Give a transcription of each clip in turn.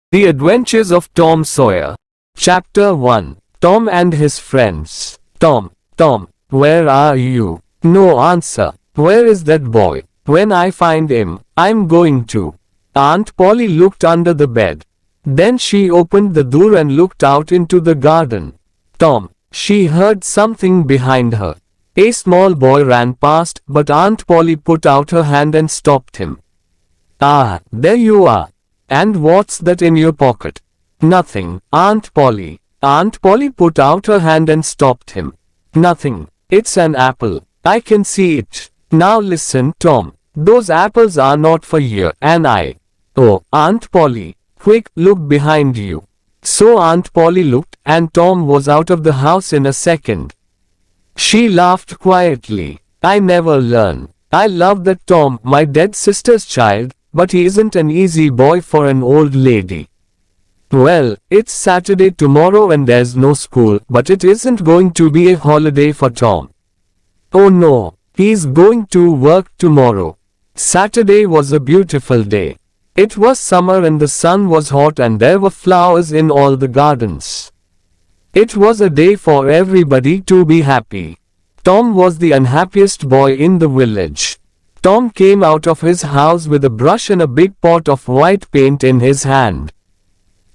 The Adventures of Tom Sawyer. Chapter 1. Tom and his friends. Tom, where are you? No answer. Where is that boy? When I find him, I'm going to. Aunt Polly looked under the bed. Then she opened the door and looked out into the garden. Tom, she heard something behind her. A small boy ran past, but Aunt Polly put out her hand and stopped him. Ah, there you are. And what's that in your pocket? Nothing, Aunt Polly. Aunt Polly put out her hand and stopped him. Nothing. It's an apple. I can see it. Now listen, Tom. Those apples are not for you and I. Oh, Aunt Polly. Quick, look behind you. So Aunt Polly looked, and Tom was out of the house in a second. She laughed quietly. I never learn. I love that Tom, my dead sister's child, but he isn't an easy boy for an old lady. Well, it's Saturday tomorrow and there's no school, but it isn't going to be a holiday for Tom. Oh no, he's going to work tomorrow. Saturday was a beautiful day. It was summer and the sun was hot and there were flowers in all the gardens. It was a day for everybody to be happy. Tom was the unhappiest boy in the village. Tom came out of his house with a brush and a big pot of white paint in his hand.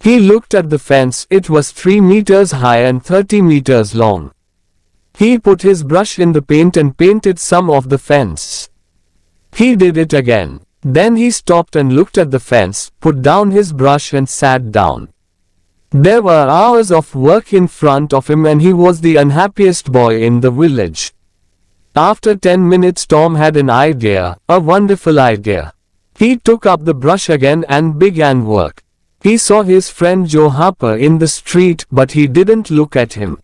He looked at the fence. It was 3 meters high and 30 meters long. He put his brush in the paint and painted some of the fence. He did it again. Then he stopped and looked at the fence, put down his brush and sat down. There were hours of work in front of him and he was the unhappiest boy in the village. After 10 minutes Tom had an idea, a wonderful idea. He took up the brush again and began work. He saw his friend Joe Harper in the street, but he didn't look at him.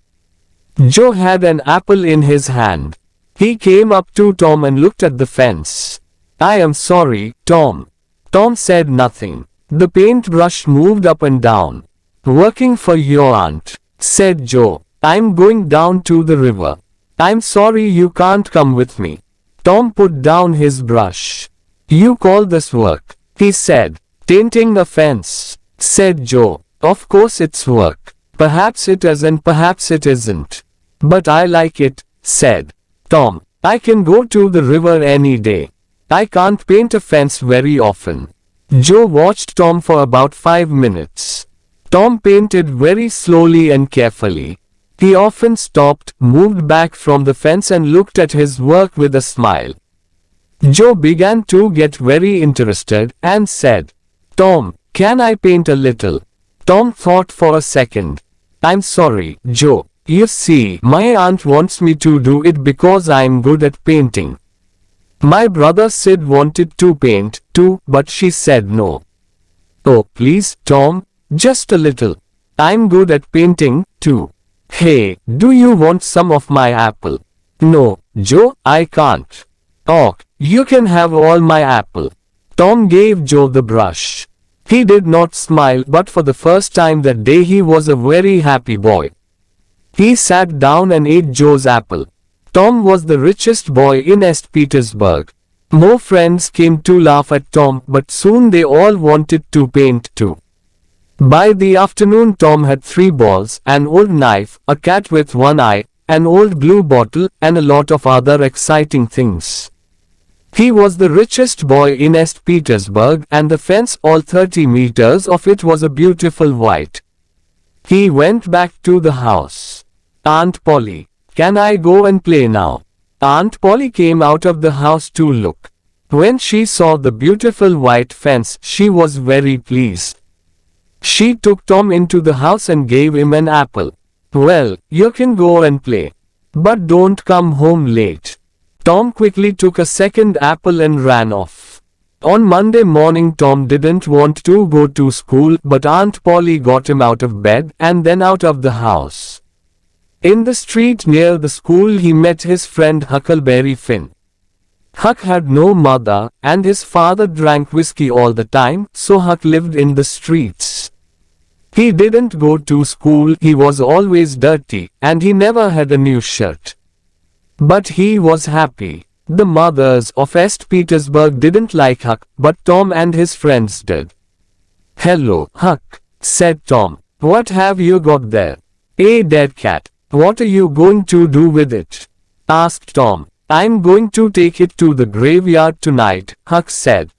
Joe had an apple in his hand. He came up to Tom and looked at the fence. I am sorry, Tom. Tom said nothing. The paintbrush moved up and down. Working for your aunt, said Joe. I'm going down to the river. I'm sorry you can't come with me. Tom put down his brush. You call this work? He said. Painting a fence, said Joe. Of course it's work. Perhaps it is and perhaps it isn't. But I like it, said Tom. I can go to the river any day. I can't paint a fence very often. Joe watched Tom for about 5 minutes. Tom painted very slowly and carefully. He often stopped, moved back from the fence and looked at his work with a smile. Joe began to get very interested and said, Tom, can I paint a little? Tom thought for a second. I'm sorry, Joe. You see, my aunt wants me to do it because I'm good at painting. My brother Sid wanted to paint too, but she said no. Oh, please, Tom, just a little. I'm good at painting too. Hey, do you want some of my apple? No, Joe, I can't. Oh, you can have all my apple. Tom gave Joe the brush. He did not smile, but for the first time that day he was a very happy boy. He sat down and ate Joe's apple. Tom was the richest boy in St. Petersburg. More friends came to laugh at Tom, but soon they all wanted to paint too. By the afternoon Tom had 3 balls, an old knife, a cat with one eye, an old blue bottle, and a lot of other exciting things. He was the richest boy in St. Petersburg, and the fence, all 30 meters of it, was a beautiful white. He went back to the house. Aunt Polly, can I go and play now? Aunt Polly came out of the house to look. When she saw the beautiful white fence, she was very pleased. She took Tom into the house and gave him an apple. Well, you can go and play. But don't come home late. Tom quickly took a second apple and ran off. On Monday morning Tom didn't want to go to school, but Aunt Polly got him out of bed and then out of the house. In the street near the school he met his friend Huckleberry Finn. Huck had no mother, and his father drank whiskey all the time, so Huck lived in the streets. He didn't go to school, he was always dirty, and he never had a new shirt. But he was happy. The mothers of St. Petersburg didn't like Huck, but Tom and his friends did. Hello, Huck, said Tom. What have you got there? A dead cat. What are you going to do with it? Asked Tom. I'm going to take it to the graveyard tonight, Huck said.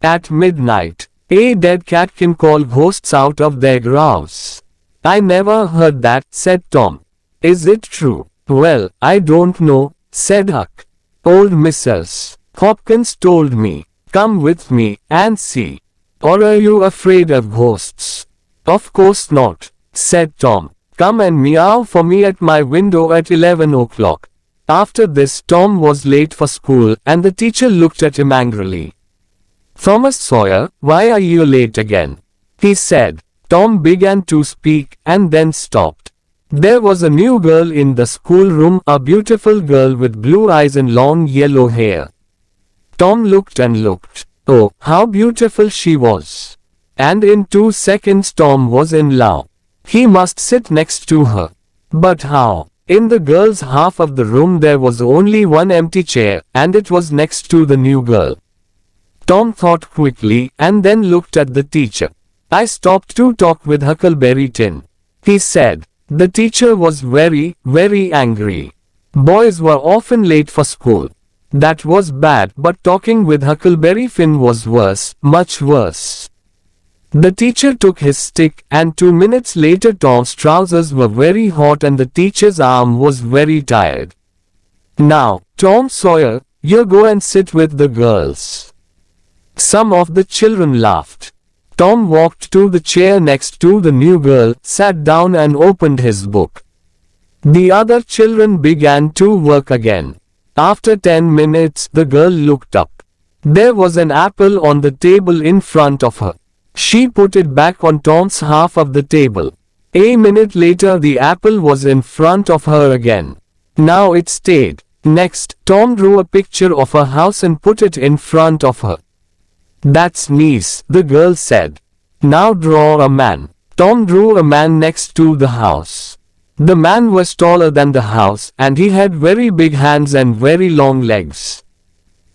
At midnight, a dead cat can call ghosts out of their graves. I never heard that, said Tom. Is it true? Well, I don't know, said Huck. Old Mrs. Hopkins told me. Come with me and see. Or are you afraid of ghosts? Of course not, said Tom. Come and meow for me at my window at 11 o'clock. After this, Tom was late for school, and the teacher looked at him angrily. Thomas Sawyer, why are you late again? He said. Tom began to speak, and then stopped. There was a new girl in the schoolroom, a beautiful girl with blue eyes and long yellow hair. Tom looked and looked. Oh, how beautiful she was. And in 2 seconds Tom was in love. He must sit next to her. But how? In the girl's half of the room there was only one empty chair, and it was next to the new girl. Tom thought quickly, and then looked at the teacher. I stopped to talk with Huckleberry Tin, he said. The teacher was very, very angry. Boys were often late for school. That was bad, but talking with Huckleberry Finn was worse, much worse. The teacher took his stick, and 2 minutes later Tom's trousers were very hot and the teacher's arm was very tired. Now, Tom Sawyer, you go and sit with the girls. Some of the children laughed. Tom walked to the chair next to the new girl, sat down and opened his book. The other children began to work again. After 10 minutes, the girl looked up. There was an apple on the table in front of her. She put it back on Tom's half of the table. A minute later the apple was in front of her again. Now it stayed. Next, Tom drew a picture of her house and put it in front of her. That's nice, the girl said. Now draw a man. Tom drew a man next to the house. The man was taller than the house, and he had very big hands and very long legs.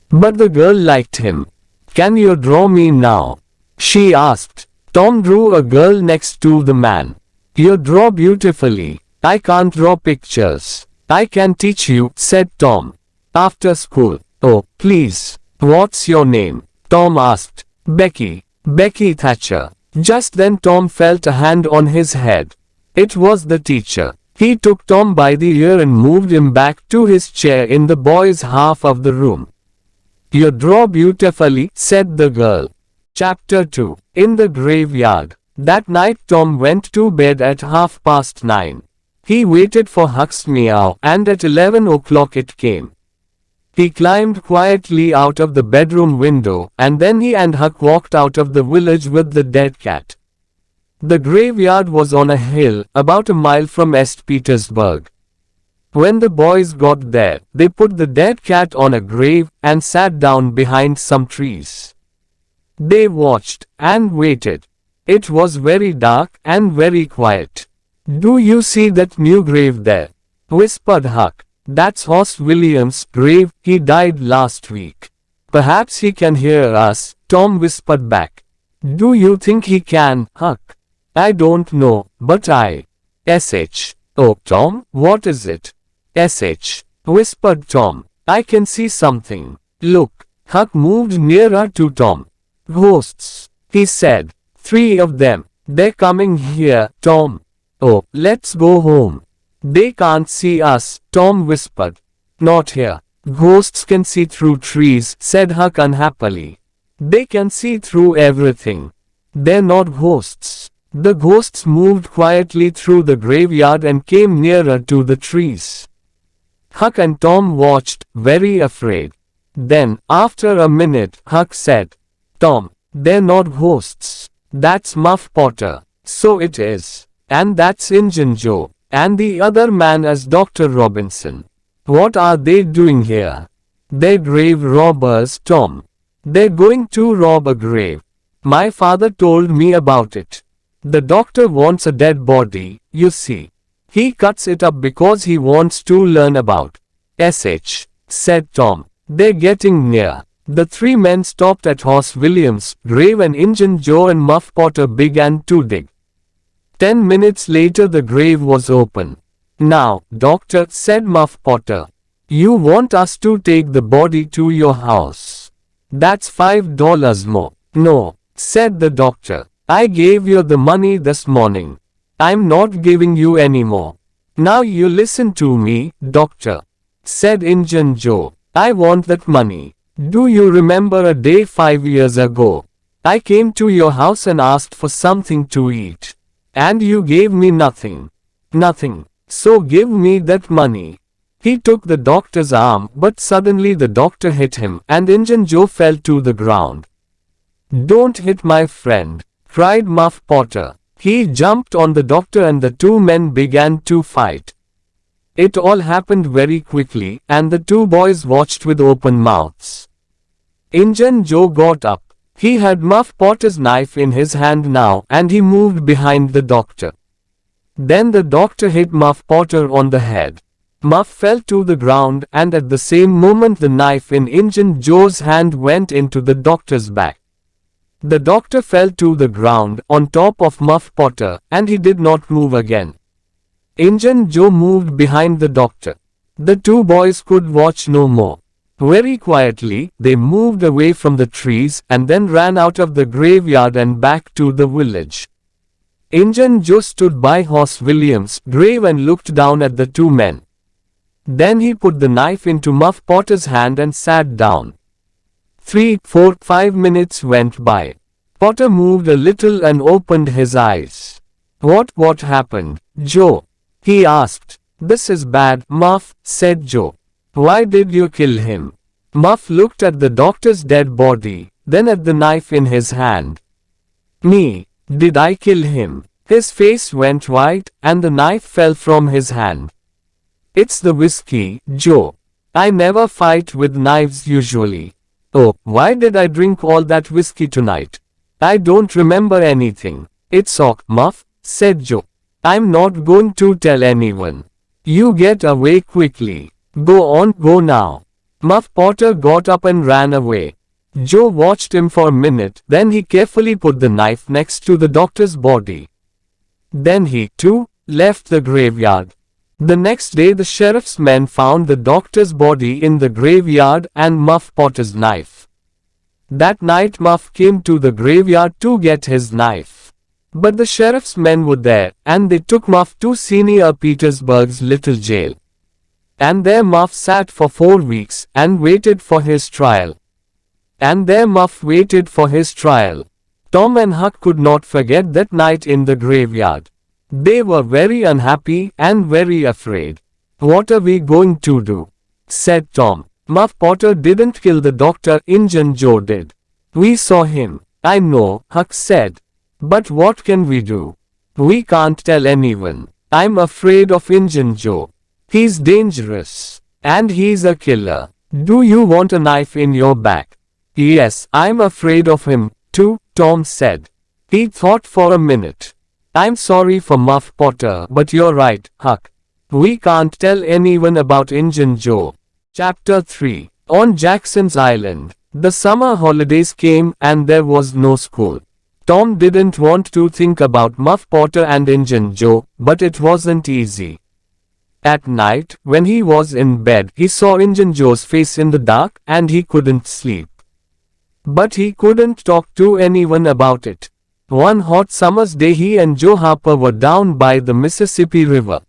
But the girl liked him. Can you draw me now? She asked. Tom drew a girl next to the man. You draw beautifully. I can't draw pictures. I can teach you, said Tom. After school. Oh, please. What's your name? Tom asked. Becky. Becky Thatcher. Just then Tom felt a hand on his head. It was the teacher. He took Tom by the ear and moved him back to his chair in the boys' half of the room. You draw beautifully, said the girl. Chapter 2. In the graveyard. That night Tom went to bed at 9:30. He waited for Huck's meow, and at 11 o'clock it came. He climbed quietly out of the bedroom window, and then he and Huck walked out of the village with the dead cat. The graveyard was on a hill, about a mile from St. Petersburg. When the boys got there, they put the dead cat on a grave, and sat down behind some trees. They watched, and waited. It was very dark, and very quiet. Do you see that new grave there? Whispered Huck. That's Hoss Williams' grave, he died last week. Perhaps he can hear us, Tom whispered back. Do you think he can, Huck? I don't know, but S.H. Oh, Tom, what is it? S.H. whispered Tom. I can see something. Look. Huck moved nearer to Tom. Ghosts, he said. 3 of them. They're coming here, Tom. Oh, let's go home. They can't see us, Tom whispered. Not here. Ghosts can see through trees, said Huck unhappily. They can see through everything. They're not ghosts. The ghosts moved quietly through the graveyard and came nearer to the trees. Huck and Tom watched, very afraid. Then, after a minute, Huck said, Tom, they're not ghosts. That's Muff Potter. So it is. And that's Injun Joe. And the other man is Dr. Robinson. What are they doing here? They're grave robbers, Tom. They're going to rob a grave. My father told me about it. The doctor wants a dead body, you see. He cuts it up because he wants to learn about S.H., said Tom. They're getting near. The three men stopped at Hoss Williams' grave and Injun Joe and Muff Potter began to dig. 10 minutes later the grave was open. "Now, doctor," said Muff Potter, "you want us to take the body to your house. That's $5 more." "No," said the doctor. "I gave you the money this morning. I'm not giving you any more." "Now you listen to me, doctor," said Injun Joe. "I want that money. Do you remember a day 5 years ago? I came to your house and asked for something to eat. And you gave me nothing. Nothing. So give me that money." He took the doctor's arm, but suddenly the doctor hit him, and Injun Joe fell to the ground. "Don't hit my friend," cried Muff Potter. He jumped on the doctor and the two men began to fight. It all happened very quickly, and the two boys watched with open mouths. Injun Joe got up. He had Muff Potter's knife in his hand now, and he moved behind the doctor. Then the doctor hit Muff Potter on the head. Muff fell to the ground, and at the same moment the knife in Injun Joe's hand went into the doctor's back. The doctor fell to the ground on top of Muff Potter, and he did not move again. Injun Joe moved behind the doctor. The two boys could watch no more. Very quietly, they moved away from the trees and then ran out of the graveyard and back to the village. Injun Joe stood by Hoss Williams' grave and looked down at the two men. Then he put the knife into Muff Potter's hand and sat down. 3, 4, 5 minutes went by. Potter moved a little and opened his eyes. What happened, Joe?" he asked. "This is bad, Muff," said Joe. "Why did you kill him?" Muff looked at the doctor's dead body, then at the knife in his hand. "Me? Did I kill him?" His face went white, and the knife fell from his hand. "It's the whiskey, Joe. I never fight with knives usually." "Oh, why did I drink all that whiskey tonight? I don't remember anything." "It's ok, Muff," said Joe. "I'm not going to tell anyone. You get away quickly. Go now." Muff Potter got up and ran away. Joe watched him for a minute, then he carefully put the knife next to the doctor's body. Then he, too, left the graveyard. The next day the sheriff's men found the doctor's body in the graveyard and Muff Potter's knife. That night Muff came to the graveyard to get his knife. But the sheriff's men were there, and they took Muff to Senior Petersburg's little jail. And there Muff sat for 4 weeks, and waited for his trial. Tom and Huck could not forget that night in the graveyard. They were very unhappy and very afraid. "What are we going to do?" said Tom. "Muff Potter didn't kill the doctor, Injun Joe did. We saw him." "I know," Huck said. "But what can we do? We can't tell anyone. I'm afraid of Injun Joe. He's dangerous. And he's a killer. Do you want a knife in your back?" "Yes, I'm afraid of him, too," Tom said. He thought for a minute. "I'm sorry for Muff Potter, but you're right, Huck. We can't tell anyone about Injun Joe." Chapter 3. On Jackson's Island. The summer holidays came, and there was no school. Tom didn't want to think about Muff Potter and Injun Joe, but it wasn't easy. At night, when he was in bed, he saw Injun Joe's face in the dark, and he couldn't sleep. But he couldn't talk to anyone about it. One hot summer's day he and Joe Harper were down by the Mississippi River.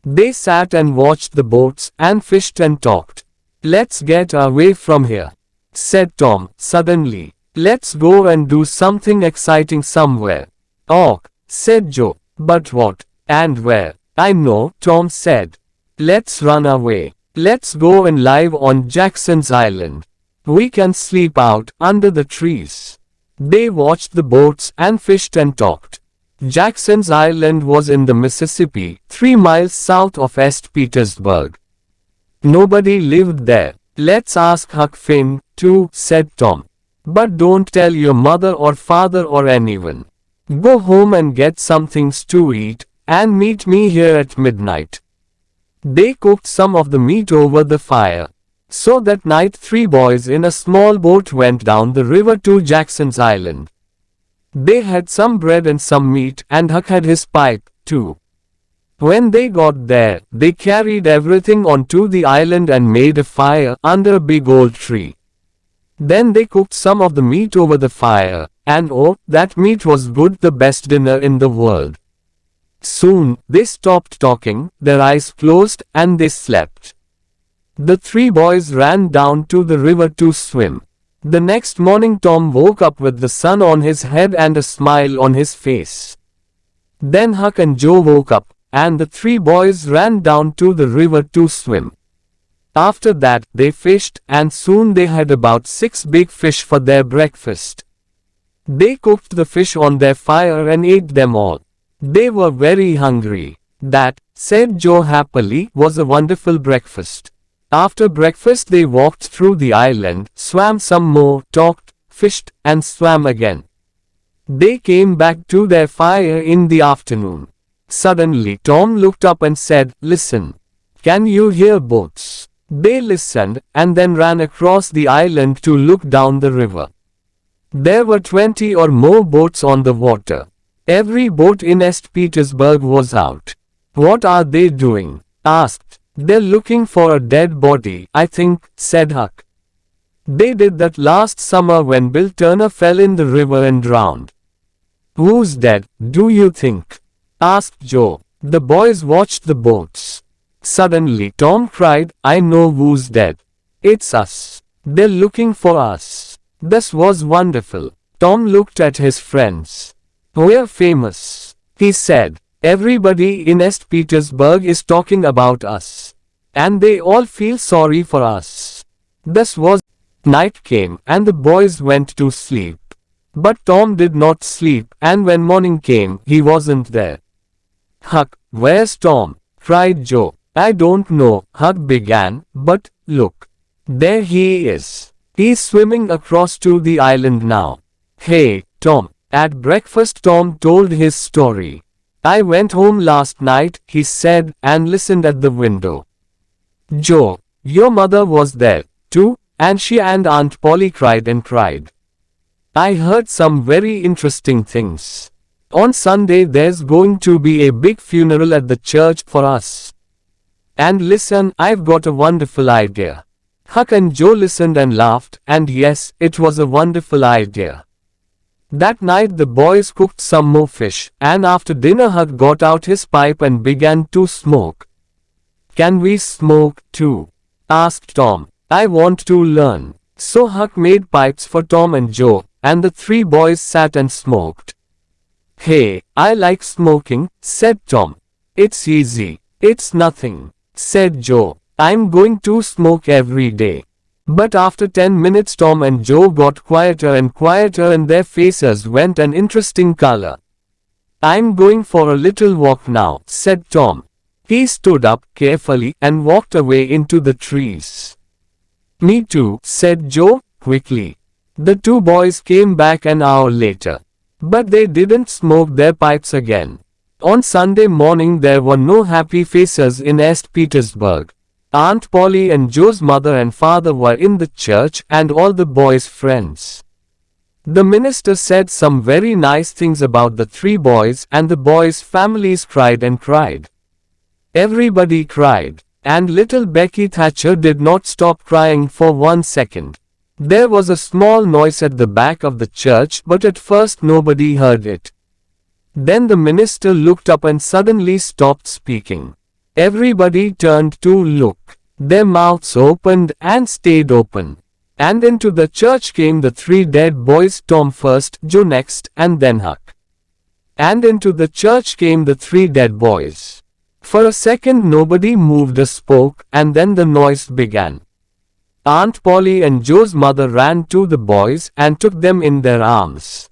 They sat and watched the boats, and fished and talked. "Let's get away from here," said Tom, suddenly. "Let's go and do something exciting somewhere." "Oh," said Joe. "But what? And where?" "I know," Tom said. "Let's run away. Let's go and live on Jackson's Island. We can sleep out under the trees." They watched the boats and fished and talked. Jackson's Island was in the Mississippi, 3 miles south of St. Petersburg. Nobody lived there. "Let's ask Huck Finn, too," said Tom. "But don't tell your mother or father or anyone. Go home and get some things to eat, and meet me here at midnight." They cooked some of the meat over the fire. So that night 3 boys in a small boat went down the river to Jackson's Island. They had some bread and some meat, and Huck had his pipe, too. When they got there, they carried everything onto the island and made a fire under a big old tree. Then they cooked some of the meat over the fire, and oh, that meat was good, the best dinner in the world. Soon, they stopped talking, their eyes closed, and they slept. The 3 boys ran down to the river to swim. The next morning Tom woke up with the sun on his head and a smile on his face. Then Huck and Joe woke up, and the 3 boys ran down to the river to swim. After that, they fished, and soon they had about 6 big fish for their breakfast. They cooked the fish on their fire and ate them all. They were very hungry. That, said Joe happily, was a wonderful breakfast. After breakfast they walked through the island, swam some more, talked, fished, and swam again. They came back to their fire in the afternoon. Suddenly Tom looked up and said, "Listen. Can you hear boats?" They listened, and then ran across the island to look down the river. There were 20 or more boats on the water. Every boat in St. Petersburg was out. "What are they doing?" asked. "They're looking for a dead body, I think," said Huck. "They did that last summer when Bill Turner fell in the river and drowned." "Who's dead, do you think?" asked Joe. The boys watched the boats. Suddenly Tom cried, "I know who's dead. It's us. They're looking for us." This was wonderful. Tom looked at his friends. "We're famous," he said. "Everybody in St. Petersburg is talking about us. And they all feel sorry for us." Night came, and the boys went to sleep. But Tom did not sleep, and when morning came, he wasn't there. "Huck, where's Tom?" cried Joe. "I don't know," Huck began, "but, look. There he is. He's swimming across to the island now." "Hey, Tom." At breakfast Tom told his story. "I went home last night," he said, "and listened at the window. Joe, your mother was there, too, and she and Aunt Polly cried and cried. I heard some very interesting things. On Sunday there's going to be a big funeral at the church for us. And listen, I've got a wonderful idea." Huck and Joe listened and laughed, and yes, it was a wonderful idea. That night the boys cooked some more fish, and after dinner Huck got out his pipe and began to smoke. "Can we smoke, too?" asked Tom. "I want to learn." So Huck made pipes for Tom and Joe, and the 3 boys sat and smoked. "Hey, I like smoking," said Tom. "It's easy. It's nothing," said Joe. "I'm going to smoke every day." But after 10 minutes Tom and Joe got quieter and their faces went an interesting color. "I'm going for a little walk now," said Tom. He stood up carefully and walked away into the trees. "Me too," said Joe, quickly. The 2 boys came back an hour later. But they didn't smoke their pipes again. On Sunday morning there were no happy faces in St. Petersburg. Aunt Polly and Joe's mother and father were in the church and all the boys' friends. The minister said some very nice things about the 3 boys, and the boys' families cried and cried. Everybody cried, and little Becky Thatcher did not stop crying for 1 second. There was a small noise at the back of the church, but at first nobody heard it. Then the minister looked up and suddenly stopped speaking. Everybody turned to look. Their mouths opened and stayed open. And into the church came the 3 dead boys, Tom first, Joe next, and then Huck. And into the church came the 3 dead boys. For a second nobody moved or spoke, and then the noise began. Aunt Polly and Joe's mother ran to the boys and took them in their arms.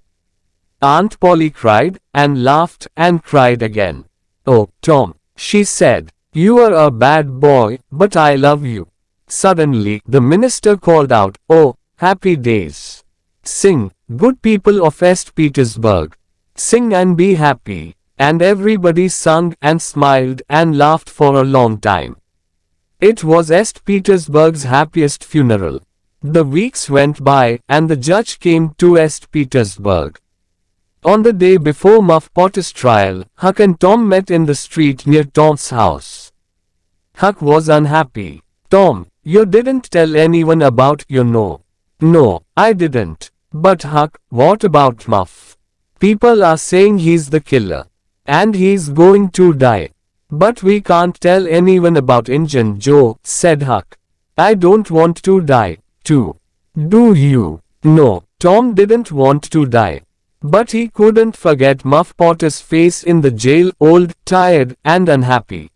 Aunt Polly cried, and laughed, and cried again. "Oh, Tom," she said, "you are a bad boy, but I love you." Suddenly, the minister called out, "Oh, happy days. Sing, good people of St. Petersburg. Sing and be happy." And everybody sung and smiled and laughed for a long time. It was St. Petersburg's happiest funeral. The weeks went by, and the judge came to St. Petersburg. On the day before Muff Potter's trial, Huck and Tom met in the street near Tom's house. Huck was unhappy. "Tom, you didn't tell anyone about your no." "No, I didn't. But Huck, what about Muff? People are saying he's the killer. And he's going to die." "But we can't tell anyone about Injun Joe," said Huck. "I don't want to die, too." "Do you?" No, Tom didn't want to die. But he couldn't forget Muff Potter's face in the jail, old, tired, and unhappy.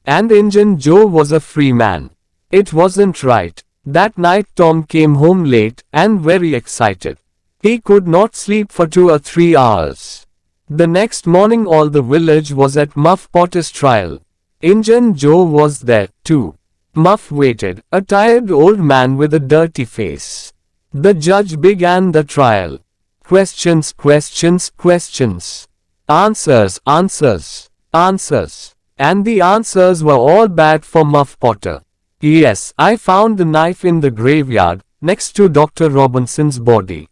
And Injun Joe was a free man. It wasn't right. That night Tom came home late and very excited. He could not sleep for 2 or 3 hours. The next morning all the village was at Muff Potter's trial. Injun Joe was there, too. Muff waited, a tired old man with a dirty face. The judge began the trial. Questions, questions, questions. Answers, answers, answers. And the answers were all bad for Muff Potter. "Yes, I found the knife in the graveyard, next to Dr. Robinson's body."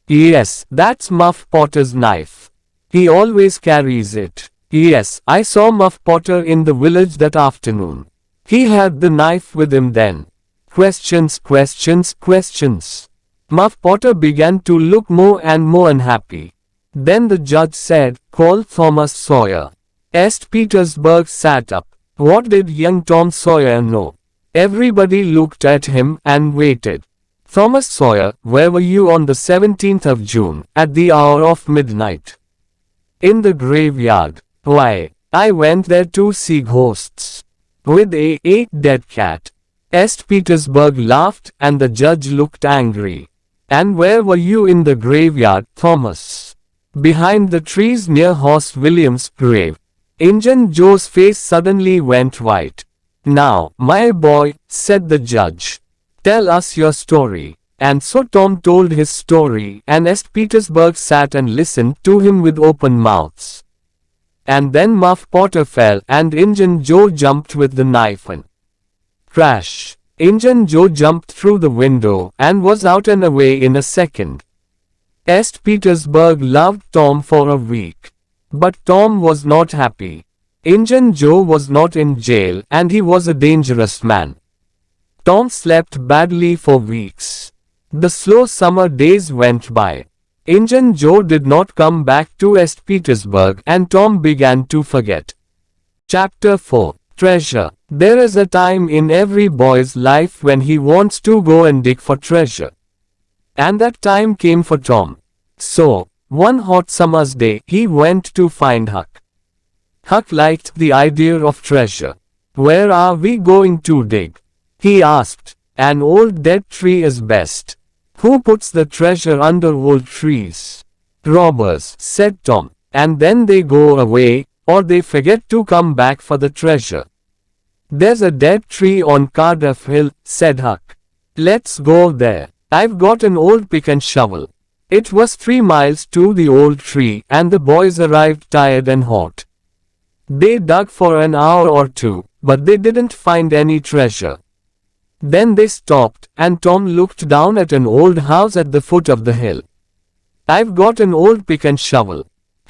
"Yes, that's Muff Potter's knife. He always carries it." "Yes, I saw Muff Potter in the village that afternoon. He had the knife with him then." Questions, questions, questions. Muff Potter began to look more and more unhappy. Then the judge said, "Call Thomas Sawyer." St. Petersburg sat up. What did young Tom Sawyer know? Everybody looked at him and waited. "Thomas Sawyer, where were you on the 17th of June, at the hour of midnight?" "In the graveyard." "Why?" "I went there to see ghosts. With a dead cat." St. Petersburg laughed, and the judge looked angry. "And where were you in the graveyard, Thomas?" "Behind the trees near Horse William's grave." Injun Joe's face suddenly went white. "Now, my boy," said the judge, "tell us your story." And so Tom told his story, and St. Petersburg sat and listened to him with open mouths. And then Muff Potter fell, and Injun Joe jumped with the knife and crash. Injun Joe jumped through the window, and was out and away in a second. St. Petersburg loved Tom for a week. But Tom was not happy. Injun Joe was not in jail, and he was a dangerous man. Tom slept badly for weeks. The slow summer days went by. Injun Joe did not come back to St. Petersburg, and Tom began to forget. Chapter 4. Treasure. There is a time in every boy's life when he wants to go and dig for treasure. And that time came for Tom. So, one hot summer's day, he went to find Huck. Huck liked the idea of treasure. "Where are we going to dig?" he asked. "An old dead tree is best." "Who puts the treasure under old trees?" "Robbers," said Tom. "And then they go away, or they forget to come back for the treasure." "There's a dead tree on Cardiff Hill," said Huck. "Let's go there. I've got an old pick and shovel." It was 3 miles to the old tree, and the boys arrived tired and hot. They dug for an hour or 2, but they didn't find any treasure. Then they stopped, and Tom looked down at an old house at the foot of the hill. "I've got an old pick and shovel."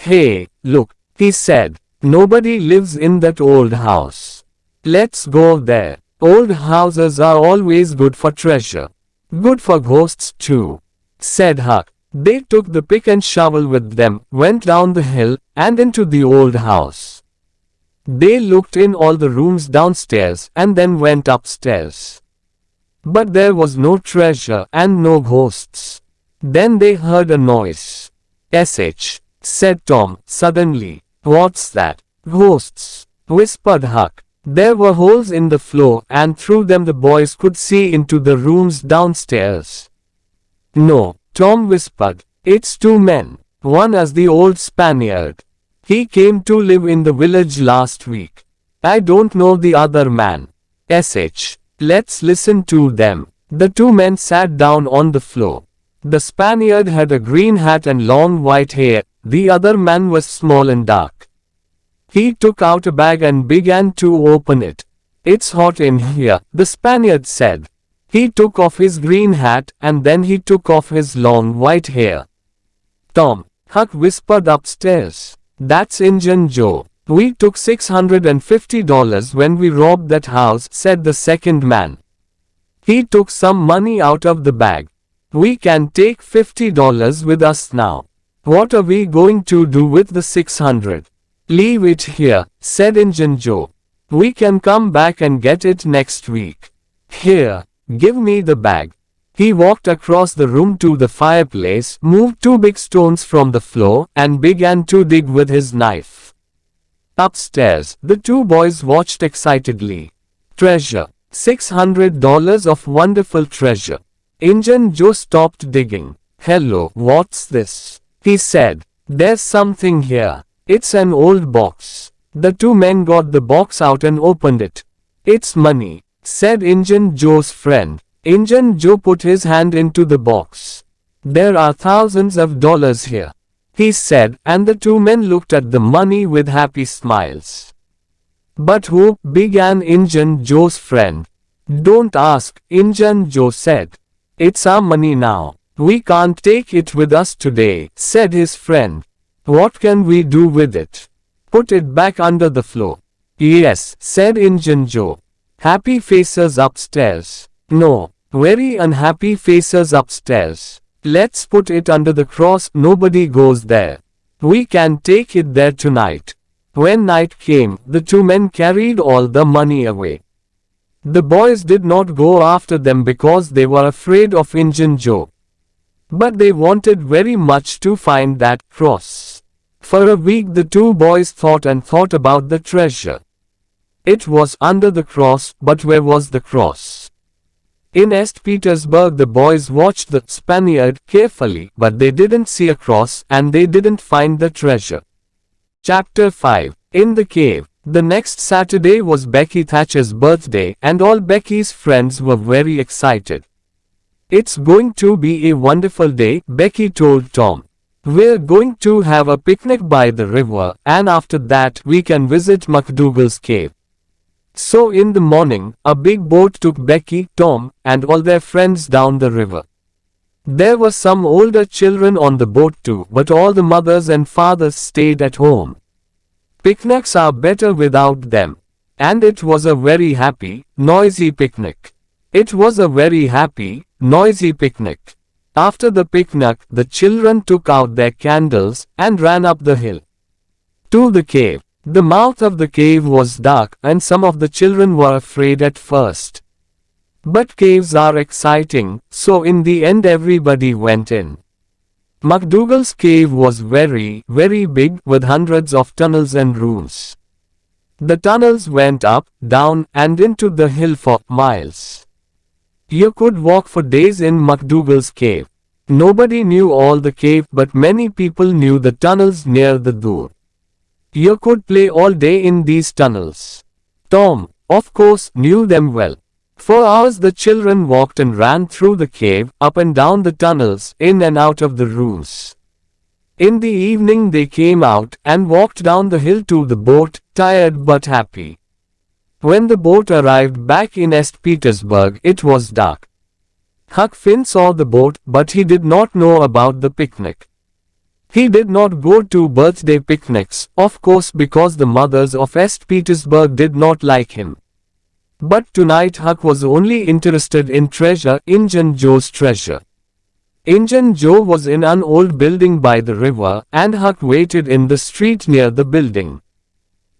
"Hey, look," he said. "Nobody lives in that old house. Let's go there. Old houses are always good for treasure. Good for ghosts too," said Huck. They took the pick and shovel with them, went down the hill, and into the old house. They looked in all the rooms downstairs, and then went upstairs. But there was no treasure, and no ghosts. Then they heard a noise. "Sh," said Tom, suddenly. "What's that?" "Ghosts," whispered Huck. There were holes in the floor, and through them the boys could see into the rooms downstairs. "No," Tom whispered. "It's 2 men. One is the old Spaniard. He came to live in the village last week. I don't know the other man. Let's listen to them." The 2 men sat down on the floor. The Spaniard had a green hat and long white hair. The other man was small and dark. He took out a bag and began to open it. It's hot in here, the Spaniard said. He took off his green hat and then he took off his long white hair. Tom, Huck whispered upstairs. That's Injun Joe. We took $650 when we robbed that house, said the second man. He took some money out of the bag. We can take $50 with us now. What are we going to do with the 600? Leave it here, said Injun Joe. We can come back and get it next week. Here, give me the bag. He walked across the room to the fireplace, moved two big stones from the floor, and began to dig with his knife. Upstairs, the two boys watched excitedly. Treasure. $600 of wonderful treasure. Injun Joe stopped digging. Hello, what's this? He said. There's something here. It's an old box. The two men got the box out and opened it. It's money, said Injun Joe's friend. Injun Joe put his hand into the box. There are thousands of dollars here, he said, and the two men looked at the money with happy smiles. But who? Began Injun Joe's friend. Don't ask, Injun Joe said. It's our money now. We can't take it with us today, said his friend. What can we do with it? Put it back under the floor. Yes, said Injun Joe. Happy faces upstairs. No, very unhappy faces upstairs. Let's put it under the cross, nobody goes there. We can take it there tonight. When night came, the two men carried all the money away. The boys did not go after them because they were afraid of Injun Joe. But they wanted very much to find that cross. For a week the two boys thought and thought about the treasure. It was under the cross, but where was the cross? In St. Petersburg the boys watched the Spaniard carefully, but they didn't see a cross and they didn't find the treasure. Chapter 5. In the cave. The next Saturday was Becky Thatcher's birthday and all Becky's friends were very excited. It's going to be a wonderful day, Becky told Tom. We're going to have a picnic by the river and after that we can visit McDougal's cave. So in the morning, a big boat took Becky, Tom, and all their friends down the river. There were some older children on the boat too, but all the mothers and fathers stayed at home. Picnics are better without them. And it was a very happy, noisy picnic. It was a very happy, noisy picnic. After the picnic, the children took out their candles and ran up the hill to the cave. The mouth of the cave was dark and some of the children were afraid at first. But caves are exciting, so in the end everybody went in. McDougal's cave was very, very big with hundreds of tunnels and rooms. The tunnels went up, down, and into the hill for miles. You could walk for days in McDougal's cave. Nobody knew all the cave, but many people knew the tunnels near the door. You could play all day in these tunnels. Tom, of course, knew them well. For hours the children walked and ran through the cave, up and down the tunnels, in and out of the rooms. In the evening they came out and walked down the hill to the boat, tired but happy. When the boat arrived back in St. Petersburg, it was dark. Huck Finn saw the boat, but he did not know about the picnic. He did not go to birthday picnics, of course, because the mothers of St. Petersburg did not like him. But tonight Huck was only interested in treasure, Injun Joe's treasure. Injun Joe was in an old building by the river, and Huck waited in the street near the building.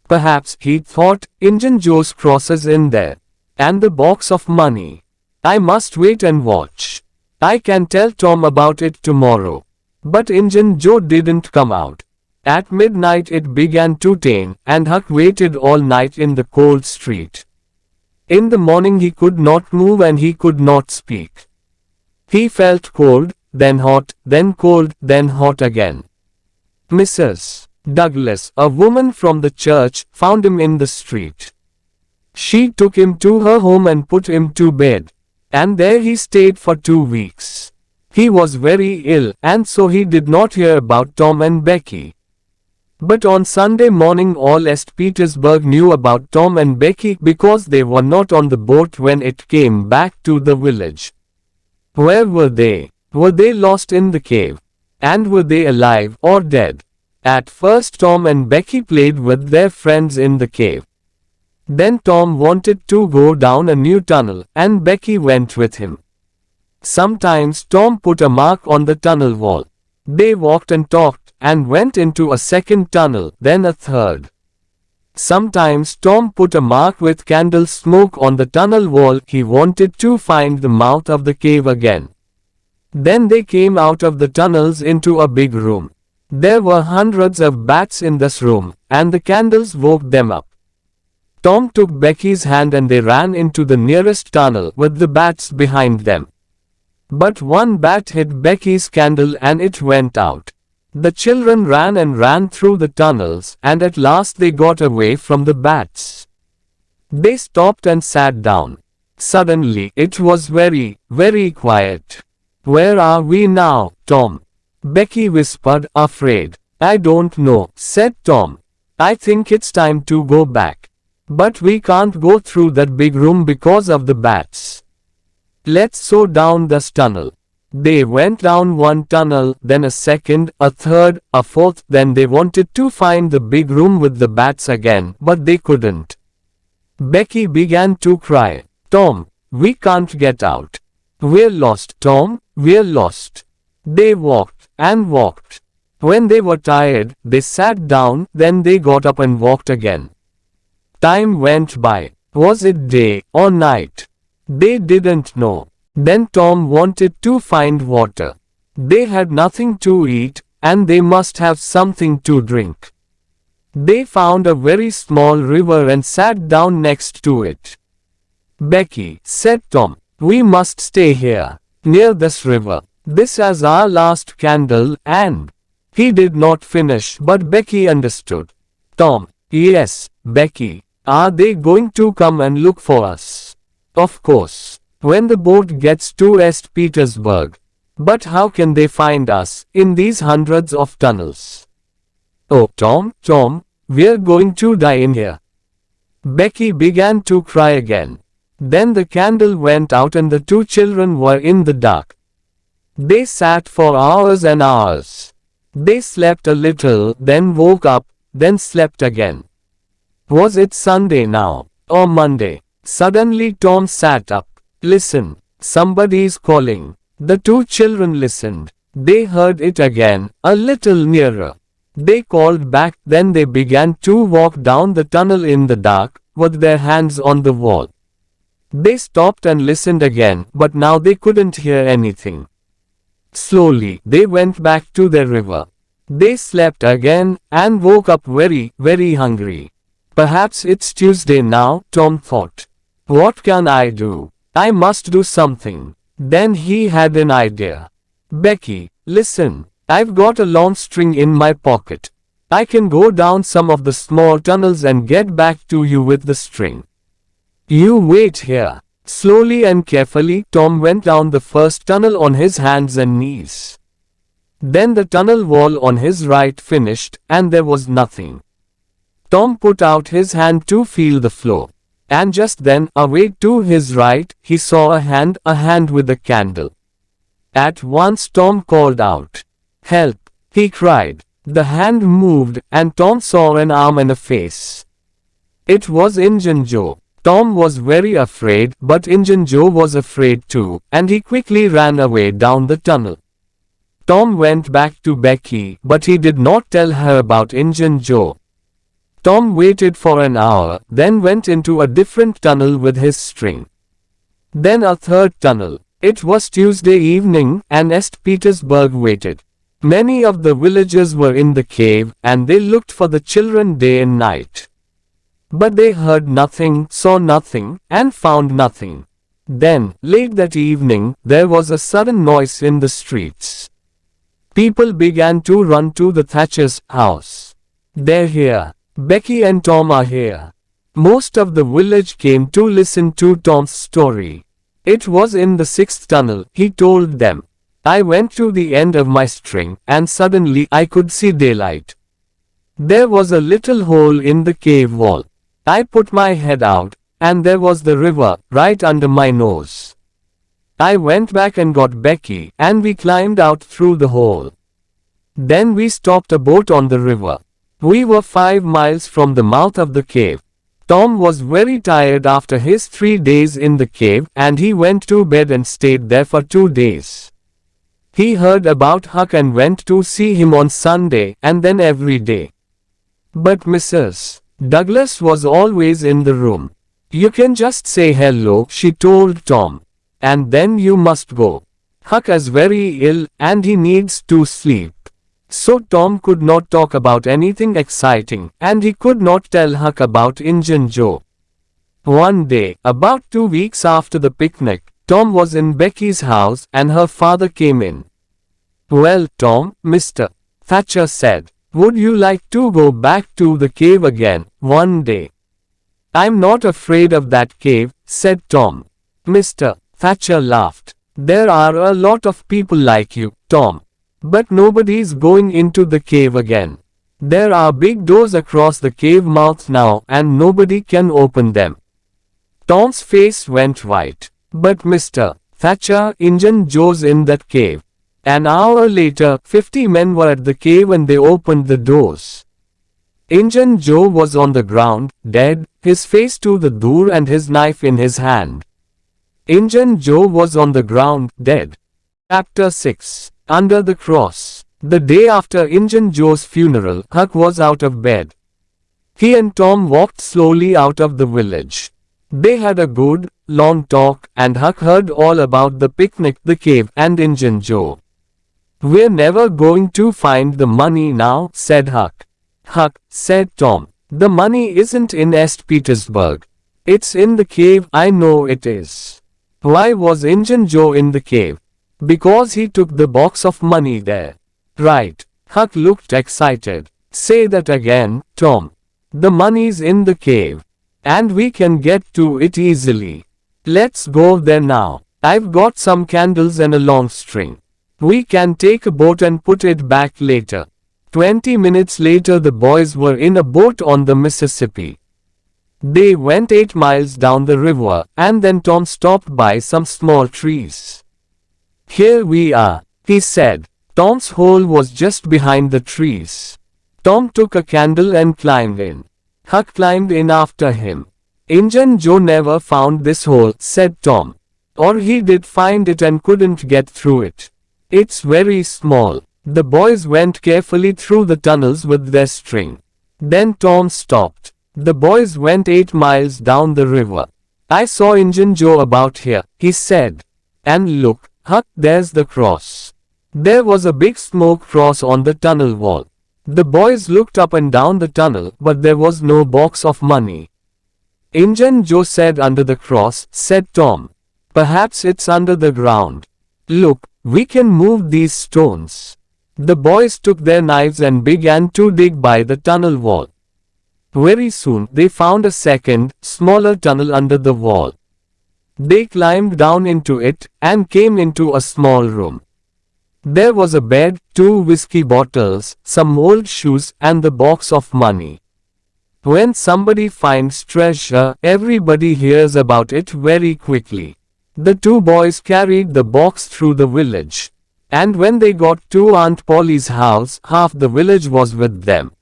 Perhaps, he thought, Injun Joe's cross is in there. And the box of money. I must wait and watch. I can tell Tom about it tomorrow. But Injun Joe didn't come out. At midnight it began to rain, and Huck waited all night in the cold street. In the morning he could not move and he could not speak. He felt cold, then hot, then cold, then hot again. Mrs. Douglas, a woman from the church, found him in the street. She took him to her home and put him to bed. And there he stayed for 2 weeks. He was very ill, and so he did not hear about Tom and Becky. But on Sunday morning all St. Petersburg knew about Tom and Becky because they were not on the boat when it came back to the village. Where were they? Were they lost in the cave? And were they alive or dead? At first Tom and Becky played with their friends in the cave. Then Tom wanted to go down a new tunnel, and Becky went with him. Sometimes Tom put a mark on the tunnel wall. They walked and talked, and went into a second tunnel, then a third. Sometimes Tom put a mark with candle smoke on the tunnel wall. He wanted to find the mouth of the cave again. Then they came out of the tunnels into a big room. There were hundreds of bats in this room, and the candles woke them up. Tom took Becky's hand and they ran into the nearest tunnel with the bats behind them. But one bat hit Becky's candle and it went out. The children ran and ran through the tunnels, and at last they got away from the bats. They stopped and sat down. Suddenly it was very, very quiet. "Where are we now, Tom?" Becky whispered, afraid. "I don't know," said Tom. "I think it's time to go back. But we can't go through that big room because of the bats. Let's go down this tunnel." They went down one tunnel, then a second, a third, a fourth. Then they wanted to find the big room with the bats again, but they couldn't. Becky began to cry. "Tom, we can't get out. We're lost, Tom, we're lost." They walked and walked. When they were tired, they sat down, then they got up and walked again. Time went by. Was it day or night? They didn't know. Then Tom wanted to find water. They had nothing to eat, and they must have something to drink. They found a very small river and sat down next to it. "Becky," said Tom, "we must stay here, near this river. This is our last candle," and he did not finish, but Becky understood. Tom, "Yes, Becky. Are they going to come and look for us?" "Of course. When the boat gets to St. Petersburg. But how can they find us, in these hundreds of tunnels?" "Oh, Tom, we're going to die in here." Becky began to cry again. Then the candle went out and the two children were in the dark. They sat for hours and hours. They slept a little, then woke up, then slept again. Was it Sunday now, or Monday? Suddenly Tom sat up. "Listen, somebody's calling." The two children listened. They heard it again, a little nearer. They called back, then they began to walk down the tunnel in the dark, with their hands on the wall. They stopped and listened again, but now they couldn't hear anything. Slowly, they went back to their river. They slept again, and woke up very, very hungry. Perhaps it's Tuesday now, Tom thought. What can I do? I must do something. Then he had an idea. Becky, listen, I've got a long string in my pocket. I can go down some of the small tunnels and get back to you with the string. You wait here. Slowly and carefully, Tom went down the first tunnel on his hands and knees. Then the tunnel wall on his right finished, and there was nothing. Tom put out his hand to feel the floor. And just then, away to his right, he saw a hand with a candle. At once Tom called out. Help! He cried. The hand moved, and Tom saw an arm and a face. It was Injun Joe. Tom was very afraid, but Injun Joe was afraid too, and he quickly ran away down the tunnel. Tom went back to Becky, but he did not tell her about Injun Joe. Tom waited for an hour, then went into a different tunnel with his string. Then a third tunnel. It was Tuesday evening, and St. Petersburg waited. Many of the villagers were in the cave, and they looked for the children day and night. But they heard nothing, saw nothing, and found nothing. Then, late that evening, there was a sudden noise in the streets. People began to run to the Thatcher's house. They're here. Becky and Tom are here. Most of the village came to listen to Tom's story. It was in the sixth tunnel, he told them. I went to the end of my string, and suddenly I could see daylight. There was a little hole in the cave wall. I put my head out, and there was the river, right under my nose. I went back and got Becky, and we climbed out through the hole. Then we stopped a boat on the river. We were 5 miles from the mouth of the cave. Tom was very tired after his 3 days in the cave, and he went to bed and stayed there for 2 days. He heard about Huck and went to see him on Sunday, and then every day. But Mrs. Douglas was always in the room. You can just say hello, she told Tom. And then you must go. Huck is very ill, and he needs to sleep. So Tom could not talk about anything exciting, and he could not tell Huck about Injun Joe. One day, about 2 weeks after the picnic, Tom was in Becky's house, and her father came in. Well, Tom, Mr. Thatcher said, would you like to go back to the cave again, one day? I'm not afraid of that cave, said Tom. Mr. Thatcher laughed. There are a lot of people like you, Tom. But nobody's going into the cave again. There are big doors across the cave mouth now, and nobody can open them. Tom's face went white. But Mr. Thatcher, Injun Joe's in that cave. An hour later, 50 men were at the cave and they opened the doors. Injun Joe was on the ground, dead, his face to the door and his knife in his hand. Injun Joe was on the ground, dead. Chapter 6. Under the Cross. The day after Injun Joe's funeral, Huck was out of bed. He and Tom walked slowly out of the village. They had a good, long talk, and Huck heard all about the picnic, the cave, and Injun Joe. We're never going to find the money now, said Huck. Huck, said Tom, the money isn't in East Petersburg. It's in the cave, I know it is. Why was Injun Joe in the cave? Because he took the box of money there. Right. Huck looked excited. Say that again, Tom. The money's in the cave. And we can get to it easily. Let's go there now. I've got some candles and a long string. We can take a boat and put it back later. 20 minutes later the boys were in a boat on the Mississippi. They went 8 miles down the river, and then Tom stopped by some small trees. Here we are, he said. Tom's hole was just behind the trees. Tom took a candle and climbed in. Huck climbed in after him. Injun Joe never found this hole, said Tom. Or he did find it and couldn't get through it. It's very small. The boys went carefully through the tunnels with their string. Then Tom stopped. The boys went 8 miles down the river. I saw Injun Joe about here, he said. And look, Huck, there's the cross. There was a big smoke cross on the tunnel wall. The boys looked up and down the tunnel, but there was no box of money. Injun Joe said under the cross, said Tom. Perhaps it's under the ground. Look, we can move these stones. The boys took their knives and began to dig by the tunnel wall. Very soon, they found a second, smaller tunnel under the wall. They climbed down into it, and came into a small room. There was a bed, 2 whiskey bottles, some old shoes, and the box of money. When somebody finds treasure, everybody hears about it very quickly. The 2 boys carried the box through the village. And when they got to Aunt Polly's house, half the village was with them.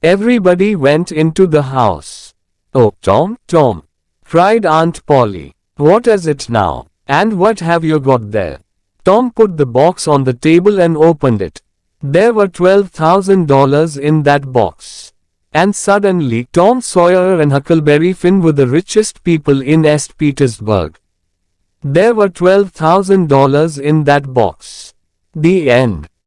Everybody went into the house. Oh, Tom, Tom, cried Aunt Polly. What is it now? And what have you got there? Tom put the box on the table and opened it. There were $12,000 in that box. And suddenly, Tom Sawyer and Huckleberry Finn were the richest people in East Petersburg. There were $12,000 in that box. The end.